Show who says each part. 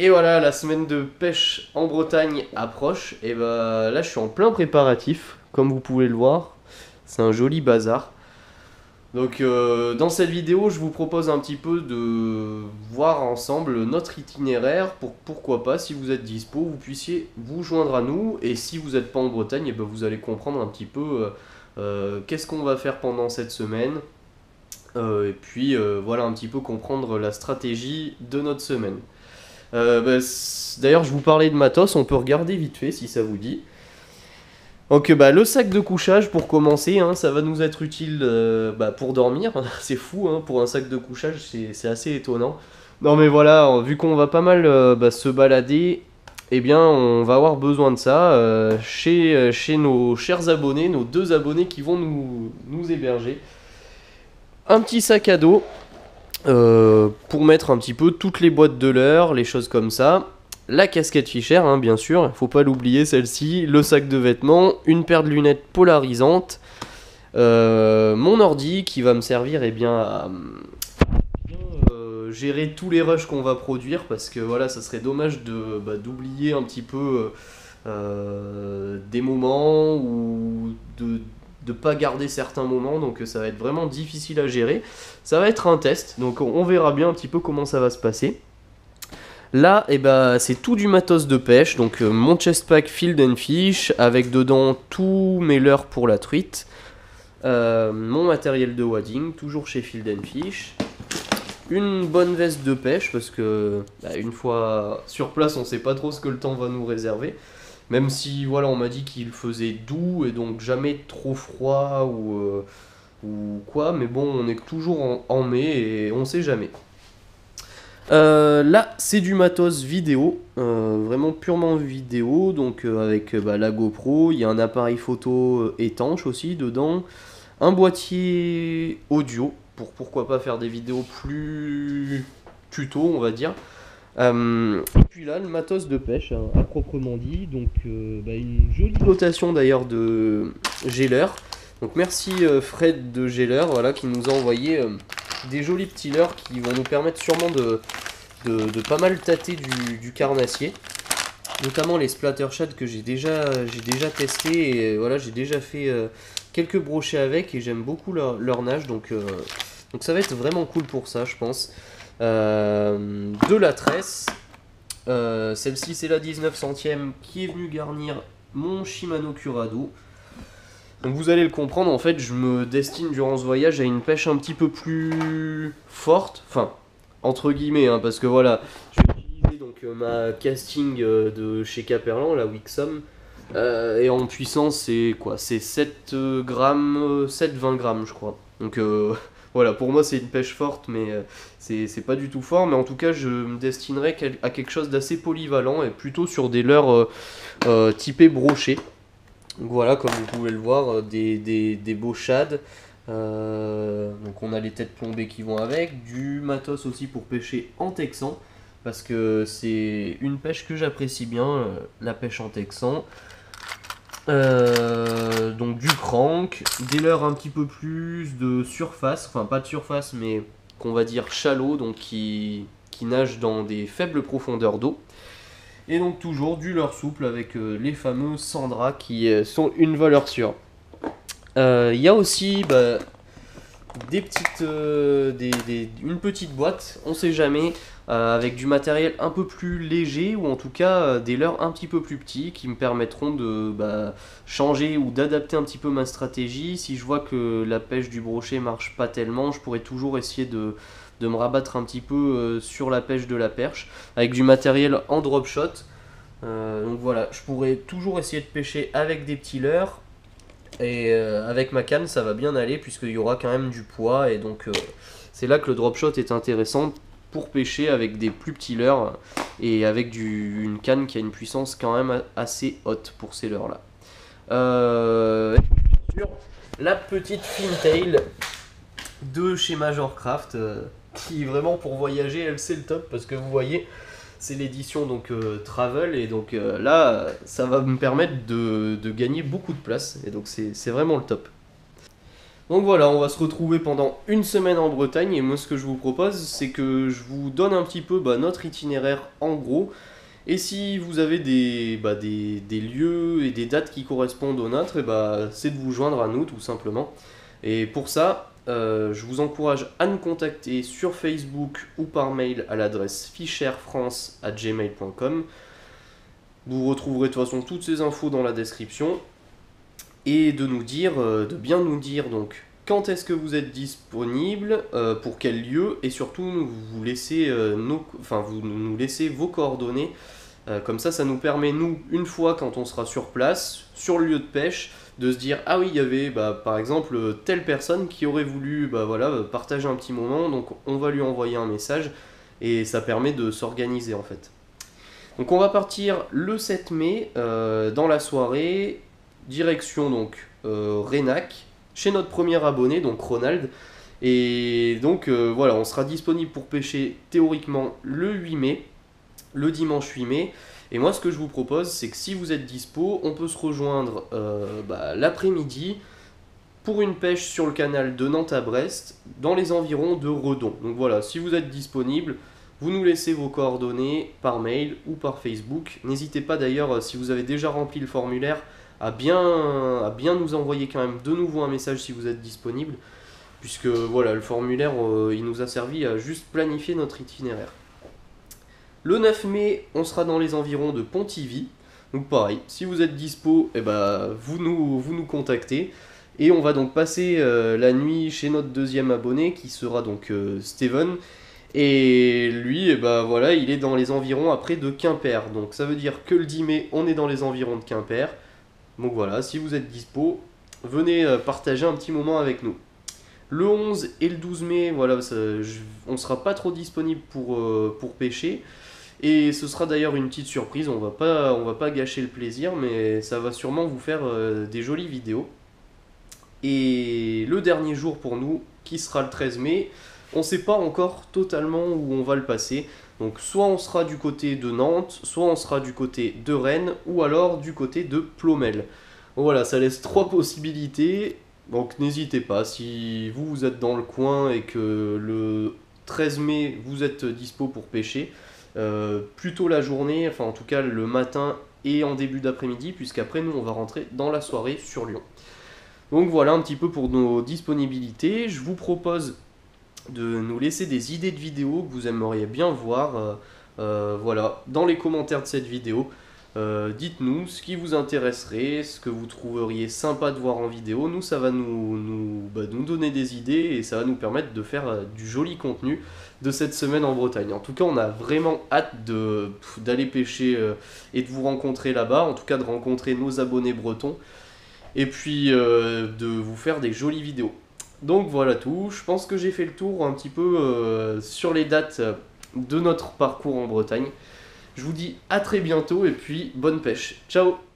Speaker 1: Et voilà, la semaine de pêche en Bretagne approche. Et bah là, je suis en plein préparatif, comme vous pouvez le voir. C'est un joli bazar. Donc, dans cette vidéo, je vous propose un petit peu de voir ensemble notre itinéraire pour pourquoi pas, si vous êtes dispo, vous puissiez vous joindre à nous. Et si vous n'êtes pas en Bretagne, et ben vous allez comprendre un petit peu qu'est-ce qu'on va faire pendant cette semaine. Et puis voilà un petit peu comprendre la stratégie de notre semaine. D'ailleurs, je vous parlais de matos, on peut regarder vite fait si ça vous dit. Donc, le sac de couchage pour commencer, hein, ça va nous être utile pour dormir. C'est fou, hein, pour un sac de couchage, c'est assez étonnant. Non, mais voilà, vu qu'on va pas mal se balader, eh bien, on va avoir besoin de ça chez nos chers abonnés, nos deux abonnés qui vont nous héberger. Un petit sac à dos pour mettre un petit peu toutes les boîtes de l'heure, les choses comme ça. La casquette Fischer, hein, bien sûr, faut pas l'oublier celle-ci, le sac de vêtements, une paire de lunettes polarisantes, mon ordi qui va me servir à gérer tous les rushs qu'on va produire parce que voilà, ça serait dommage d'oublier un petit peu des moments ou de pas garder certains moments, donc ça va être vraiment difficile à gérer. Ça va être un test, donc on verra bien un petit peu comment ça va se passer. Là, c'est tout du matos de pêche, donc mon chest pack Field and Fish, avec dedans tous mes leurres pour la truite, mon matériel de wadding, toujours chez Field and Fish, une bonne veste de pêche, parce que une fois sur place, on sait pas trop ce que le temps va nous réserver, même si voilà, on m'a dit qu'il faisait doux, et donc jamais trop froid ou quoi, mais bon, on est toujours en mai, et on sait jamais. Là, c'est du matos vidéo, vraiment purement vidéo, donc avec la GoPro, il y a un appareil photo étanche aussi dedans, un boîtier audio, pour pourquoi pas faire des vidéos plus tuto, on va dire. Et puis là, le matos de pêche, hein, à proprement dit, donc une jolie dotation d'ailleurs de Geller. Donc merci Fred de Geller, voilà, qui nous a envoyé des jolis petits leurres qui vont nous permettre sûrement de pas mal tâter du carnassier, notamment les splattershad que j'ai déjà testé et voilà, j'ai déjà fait quelques brochets avec et j'aime beaucoup leur nage, donc ça va être vraiment cool pour ça, je pense. De la tresse, celle-ci c'est la 19 centième qui est venue garnir mon Shimano Curado. Donc vous allez le comprendre, en fait je me destine durant ce voyage à une pêche un petit peu plus forte, enfin entre guillemets, hein, parce que voilà, je vais utiliser donc ma casting de chez Caperlan, la Wixom, et en puissance c'est quoi, c'est 7 grammes, 7-20 grammes je crois. Donc voilà, pour moi c'est une pêche forte, mais c'est pas du tout fort, mais en tout cas je me destinerai à quelque chose d'assez polyvalent et plutôt sur des leurres typés brochés. Donc voilà, comme vous pouvez le voir, des beaux shads. Donc on a les têtes plombées qui vont avec, du matos aussi pour pêcher en texan, parce que c'est une pêche que j'apprécie bien, la pêche en texan. Donc du crank, des leurres un petit peu plus de surface, enfin pas de surface mais qu'on va dire shallow, donc qui nagent dans des faibles profondeurs d'eau. Et donc toujours du leurre souple avec les fameux Sandra qui sont une valeur sûre. Il y a aussi des petites, une petite boîte, on sait jamais, avec du matériel un peu plus léger ou en tout cas des leurres un petit peu plus petits qui me permettront de changer ou d'adapter un petit peu ma stratégie. Si je vois que la pêche du brochet marche pas tellement, je pourrais toujours essayer de me rabattre un petit peu sur la pêche de la perche avec du matériel en drop shot. Donc voilà, je pourrais toujours essayer de pêcher avec des petits leurres. Et avec ma canne ça va bien aller puisqu'il y aura quand même du poids et donc c'est là que le drop shot est intéressant pour pêcher avec des plus petits leurres et avec une canne qui a une puissance quand même assez haute pour ces leurres là. Bien sûr, la petite fintail de chez Majorcraft qui vraiment pour voyager elle c'est le top parce que vous voyez c'est l'édition donc travel et donc là ça va me permettre de gagner beaucoup de place et donc c'est vraiment le top. Donc voilà, on va se retrouver pendant une semaine en Bretagne et moi ce que je vous propose c'est que je vous donne un petit peu notre itinéraire en gros. Et si vous avez des lieux et des dates qui correspondent aux nôtres, c'est de vous joindre à nous tout simplement. Et pour ça, je vous encourage à nous contacter sur Facebook ou par mail à l'adresse ficherfrance@gmail.com. Vous retrouverez de toute façon toutes ces infos dans la description. Et de nous dire, de bien nous dire donc quand est-ce que vous êtes disponible, pour quel lieu, et surtout vous laissez, vous nous laissez vos coordonnées. Comme ça nous permet, nous, une fois quand on sera sur place, sur le lieu de pêche, de se dire ah oui, il y avait par exemple telle personne qui aurait voulu partager un petit moment, donc on va lui envoyer un message, et ça permet de s'organiser en fait. Donc on va partir le 7 mai dans la soirée, direction donc Renac, chez notre premier abonné, donc Ronald. Et donc voilà, on sera disponible pour pêcher théoriquement le 8 mai, le dimanche 8 mai. Et moi ce que je vous propose, c'est que si vous êtes dispo, on peut se rejoindre l'après-midi pour une pêche sur le canal de Nantes à Brest, dans les environs de Redon. Donc voilà, si vous êtes disponible, vous nous laissez vos coordonnées par mail ou par Facebook. N'hésitez pas d'ailleurs, si vous avez déjà rempli le formulaire, à bien nous envoyer quand même de nouveau un message si vous êtes disponible, puisque voilà, le formulaire il nous a servi à juste planifier notre itinéraire. Le 9 mai, on sera dans les environs de Pontivy. Donc pareil, si vous êtes dispo, vous nous contactez. Et on va donc passer la nuit chez notre deuxième abonné qui sera donc Steven. Et lui, il est dans les environs après de Quimper. Donc ça veut dire que le 10 mai, on est dans les environs de Quimper. Donc voilà, si vous êtes dispo, venez partager un petit moment avec nous. Le 11 et le 12 mai, voilà, on ne sera pas trop disponible pour pêcher. Et ce sera d'ailleurs une petite surprise, on va pas gâcher le plaisir, mais ça va sûrement vous faire des jolies vidéos. Et le dernier jour pour nous, qui sera le 13 mai, on ne sait pas encore totalement où on va le passer. Donc soit on sera du côté de Nantes, soit on sera du côté de Rennes, ou alors du côté de Ploemel. Donc voilà, ça laisse 3 possibilités. Donc n'hésitez pas, si vous êtes dans le coin et que le 13 mai vous êtes dispo pour pêcher, plutôt la journée, enfin en tout cas le matin et en début d'après-midi, puisqu'après nous on va rentrer dans la soirée sur Lyon. Donc voilà un petit peu pour nos disponibilités. Je vous propose de nous laisser des idées de vidéos que vous aimeriez bien voir voilà, dans les commentaires de cette vidéo. Dites-nous ce qui vous intéresserait, ce que vous trouveriez sympa de voir en vidéo. Nous, ça va nous donner des idées et ça va nous permettre de faire du joli contenu de cette semaine en Bretagne. En tout cas, on a vraiment hâte d'aller pêcher et de vous rencontrer là-bas, en tout cas de rencontrer nos abonnés bretons et puis de vous faire des jolies vidéos. Donc voilà tout, je pense que j'ai fait le tour un petit peu sur les dates de notre parcours en Bretagne. Je vous dis à très bientôt et puis bonne pêche. Ciao!